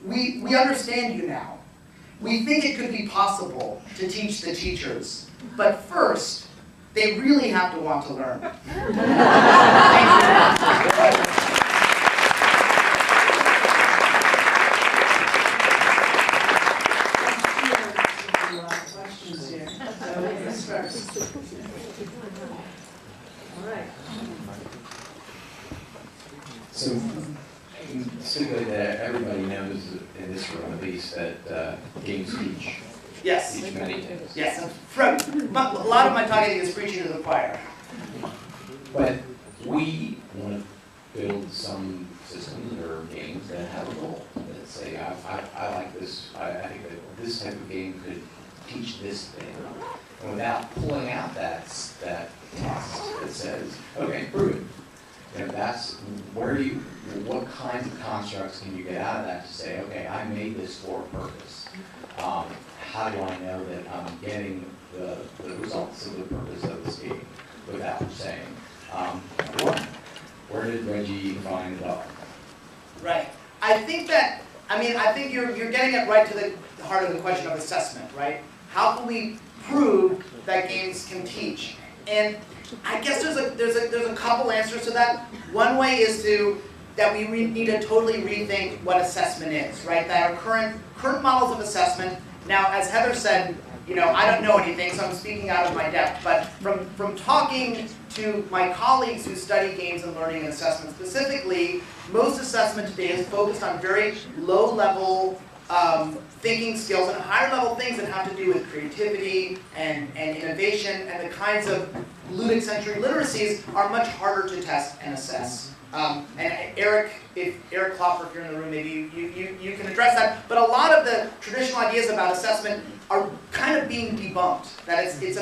we understand you now. We think it could be possible to teach the teachers, but first, they really have to want to learn. Thank you. Questions here. So let's start. All right. So, simply that everybody knows, in this room at least, that games teach. Yes. Teach many things. Yes. A lot of my talking is preaching to the choir. But we want to build some systems or games that have a goal. That say, I like this, I think that this type of game could teach this thing. And without pulling out that test that says, okay, prove it. You know, that's what kinds of constructs can you get out of that to say, okay, I made this for a purpose. How do I know that I'm getting the results of the purpose of this game without saying, where did Reggie find the dog? Right. I think you're getting it right to the heart of the question of assessment, right? How can we prove that games can teach? And I guess there's a couple answers to that. One way is that we need to totally rethink what assessment is, right? That our current models of assessment. Now, as Heather said, I don't know anything, so I'm speaking out of my depth. But from talking to my colleagues who study games and learning and assessment specifically, most assessment today is focused on very low-level thinking skills and higher-level things that have to do with creativity and innovation, and the kinds of ludic-centric literacies are much harder to test and assess. And Eric Klopfer, if you're in the room, maybe you can address that. But a lot of the traditional ideas about assessment are kind of being debunked. That it's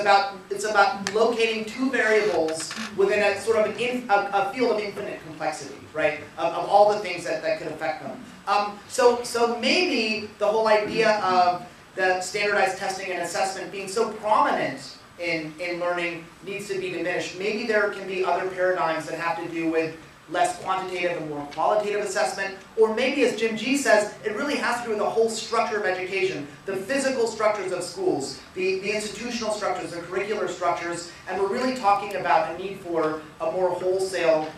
about locating two variables within a sort of a field of infinite complexity, right? Of all the things that could affect them. So maybe the whole idea of the standardized testing and assessment being so prominent in learning needs to be diminished. Maybe there can be other paradigms that have to do with less quantitative and more qualitative assessment, or maybe, as Jim G says, it really has to do with the whole structure of education, the physical structures of schools, the institutional structures, the curricular structures, and we're really talking about a need for a more wholesale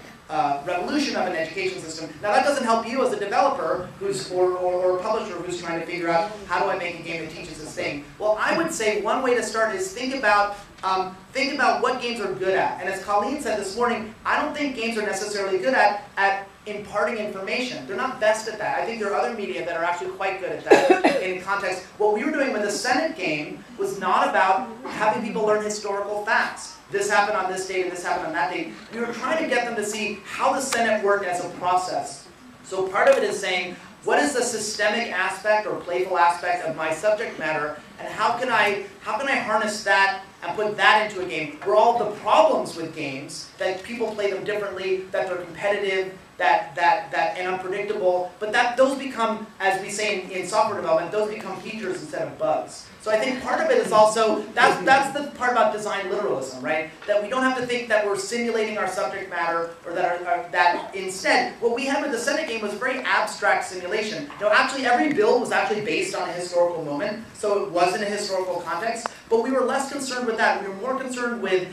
revolution of an education system. Now that doesn't help you as a developer or a publisher who's trying to figure out how do I make a game that teaches this thing. Well, I would say one way to start is think about what games are good at. And as Colleen said this morning, I don't think games are necessarily good at imparting information. They're not best at that. I think there are other media that are actually quite good at that in context. What we were doing with the Senate game was not about having people learn historical facts. This happened on this date and this happened on that date. We were trying to get them to see how the Senate worked as a process. So part of it is saying, what is the systemic aspect or playful aspect of my subject matter, and how can I harness that and put that into a game? Where all the problems with games, that people play them differently, that they're competitive, and unpredictable, but those become, as we say in software development, those become features instead of bugs. So I think part of it is also, that's the part about design literalism, right? That we don't have to think that we're simulating our subject matter, or that instead, what we had with the Senate game was a very abstract simulation. Actually every build was actually based on a historical moment, so it was in a historical context, but we were less concerned with that. We were more concerned with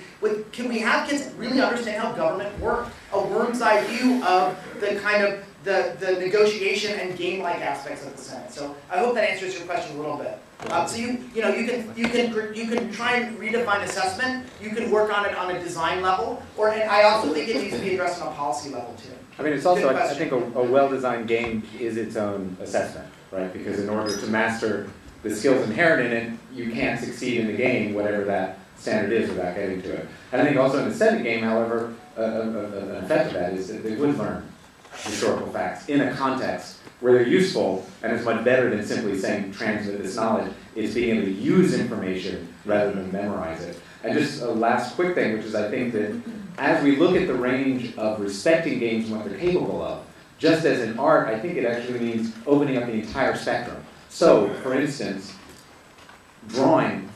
can we have kids really understand how government works? A worm's eye view of the kind of the negotiation and game-like aspects of the Senate. So I hope that answers your question a little bit. So you can try and redefine assessment. You can work on it on a design level, and I also think it needs to be addressed on a policy level too. I mean, it's also, I think, a well-designed game is its own assessment, right? Because in order to master the skills inherent in it, you can't succeed in the game, whatever that standard is, without getting to it. And I think also in the Senate game, however, an effect of that is that they would learn historical facts in a context where they're useful, and it's much better than simply saying transmit this knowledge. It's being able to use information rather than memorize it. And just a last quick thing, which is I think that as we look at the range of respecting games and what they're capable of, just as in art, I think it actually means opening up the entire spectrum. So, for instance, drawing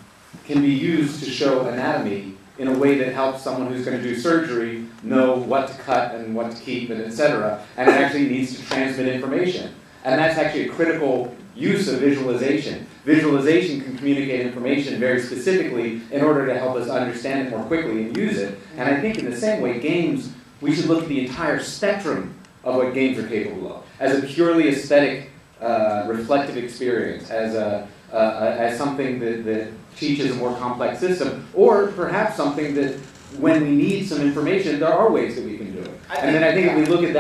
can be used to show anatomy in a way that helps someone who's going to do surgery know what to cut and what to keep and etc. And it actually needs to transmit information. And that's actually a critical use of visualization. Visualization can communicate information very specifically in order to help us understand it more quickly and use it. And I think in the same way, games, we should look at the entire spectrum of what games are capable of. As a purely aesthetic, reflective experience, as something that teaches a more complex system, or perhaps something that when we need some information, there are ways that we can do it. And then I think if we look at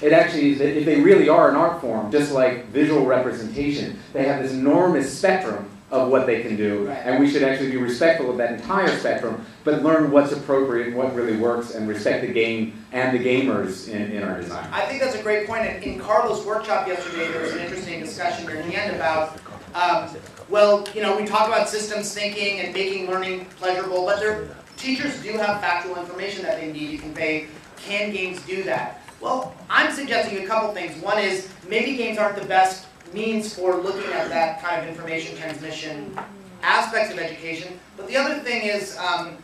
it actually is that if they really are an art form, just like visual representation, they have this enormous spectrum of what they can do, and we should actually be respectful of that entire spectrum, but learn what's appropriate, what really works, and respect the game and the gamers in our design. I think that's a great point. In Carlos' workshop yesterday, there was an interesting discussion near the end about we talk about systems thinking and making learning pleasurable, but teachers do have factual information that they need to convey. Can games do that? Well, I'm suggesting a couple things. One is maybe games aren't the best means for looking at that kind of information transmission aspects of education. But the other thing is, I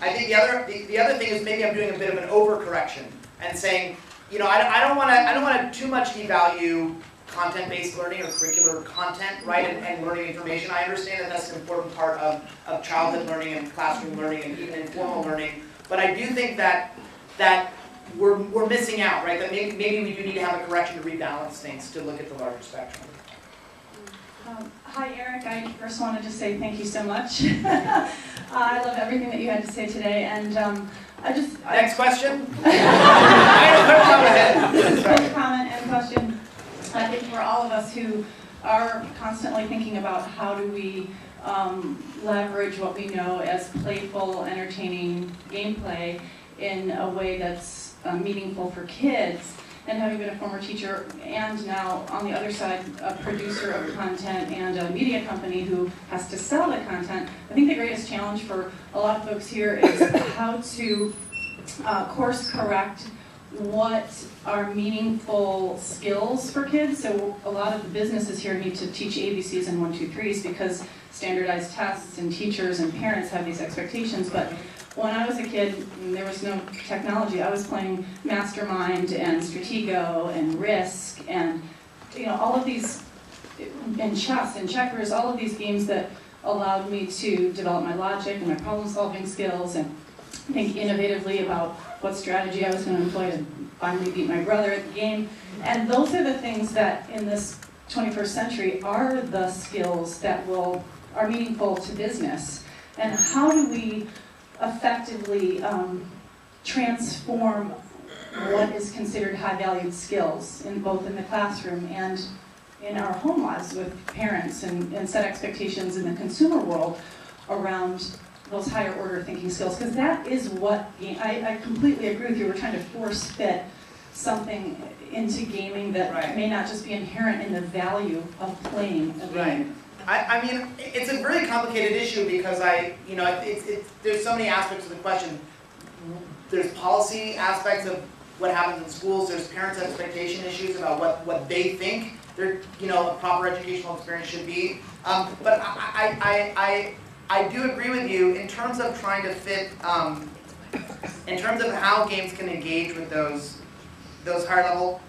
think the other thing is maybe I'm doing a bit of an overcorrection and saying, I don't want to too much devalue content-based learning or curricular content, right, and learning information. I understand that that's an important part of childhood learning and classroom learning and even informal learning. But I do think that we're missing out, right? That maybe we do need to have a correction to rebalance things to look at the larger spectrum. Hi, Eric. I first wanted to say thank you so much. I love everything that you had to say today, and Next question. Quick comment and question. I think for all of us who are constantly thinking about how do we leverage what we know as playful, entertaining gameplay in a way that's meaningful for kids, and having been a former teacher and now on the other side a producer of content and a media company who has to sell the content, I think the greatest challenge for a lot of folks here is how to course correct what are meaningful skills for kids. So a lot of the businesses here need to teach ABCs and 1, 2, 3s because standardized tests and teachers and parents have these expectations. But when I was a kid, there was no technology. I was playing Mastermind and Stratego and Risk and all of these, and chess and checkers, all of these games that allowed me to develop my logic and my problem-solving skills and think innovatively about what strategy I was going to employ to finally beat my brother at the game. And those are the things that in this 21st century are the skills that are meaningful to business. And how do we effectively transform what is considered high-valued skills both in the classroom and in our home lives with parents and set expectations in the consumer world around those higher order thinking skills, because that is what I completely agree with you. We're trying to force fit something into gaming that may not just be inherent in the value of playing a game. I mean, it's a very complicated issue because there's so many aspects of the question. there's policy aspects of what happens in schools, there's parents' expectation issues about what they think their, a proper educational experience should be. But I do agree with you in terms of trying to fit, in terms of how games can engage with those higher level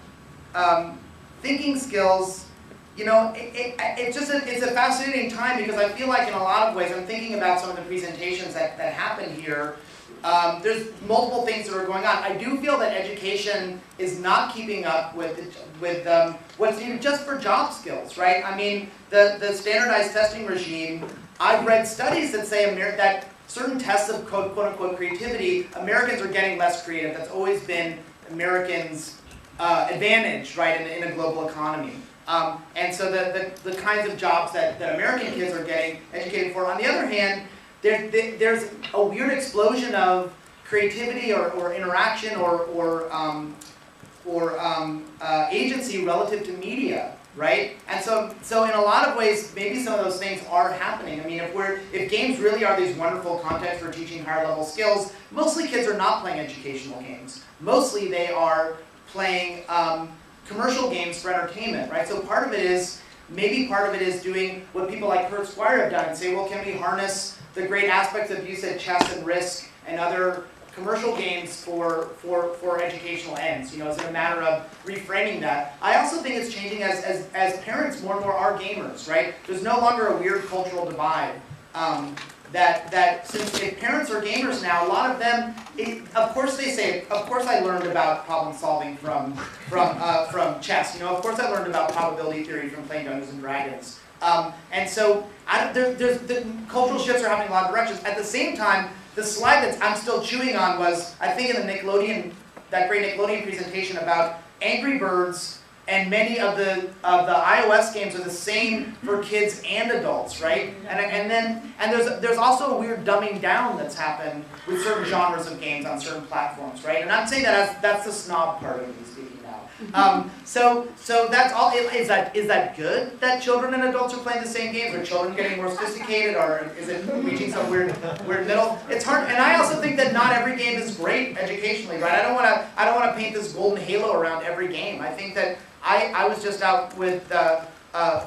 thinking skills. It's a fascinating time because I feel like in a lot of ways, I'm thinking about some of the presentations that happen here. There's multiple things that are going on. I do feel that education is not keeping up with what's needed just for job skills, right? I mean, the standardized testing regime, I've read studies that say that certain tests of quote-unquote creativity, Americans are getting less creative. That's always been Americans' advantage, right, in a global economy. And so the kinds of jobs that American kids are getting educated for. On the other hand, there's a weird explosion of creativity or interaction or agency relative to media, right? And so in a lot of ways, maybe some of those things are happening. I mean, if games really are these wonderful contexts for teaching higher level skills, mostly kids are not playing educational games. Mostly they are playing commercial games for entertainment, right? So maybe part of it is doing what people like Kurt Squire have done and say, well, can we harness the great aspects of use at chess and Risk and other commercial games for educational ends? Is it a matter of reframing that? I also think it's changing as parents more and more are gamers, right? There's no longer a weird cultural divide. That since if parents are gamers now, a lot of them, of course they say, of course I learned about problem solving from chess. Of course I learned about probability theory from playing Dungeons and Dragons. And so the cultural shifts are happening in a lot of directions. At the same time, the slide that I'm still chewing on was, I think in that great Nickelodeon presentation about Angry Birds, and many of the iOS games are the same for kids and adults, right? And there's also a weird dumbing down that's happened with certain genres of games on certain platforms, right? And I'm saying that that's the snob part of me speaking now. So that's all. Is that good that children and adults are playing the same games? Are children getting more sophisticated, or is it reaching some weird middle? It's hard, and I also think that not every game is great educationally, right? I don't want to paint this golden halo around every game. I think that I was just out with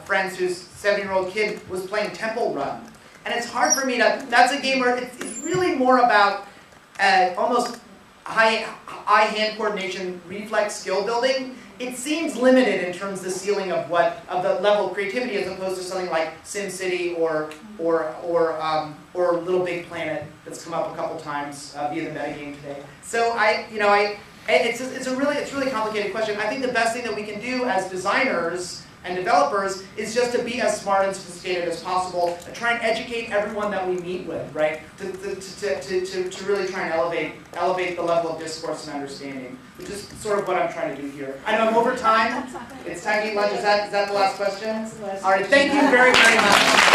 friends whose 7-year-old kid was playing Temple Run, and it's hard for me to. That's a game where it's really more about almost eye-hand coordination, reflex skill building. It seems limited in terms of the ceiling of the level of creativity, as opposed to something like SimCity or Little Big Planet that's come up a couple times via the metagame today. So it's really complicated question. I think the best thing that we can do as designers and developers is just to be as smart and sophisticated as possible and try and educate everyone that we meet with, right? To really try and elevate the level of discourse and understanding, which is sort of what I'm trying to do here. I know I'm over time. It's time to eat lunch. Is that the last question? All right. Thank you very, very much.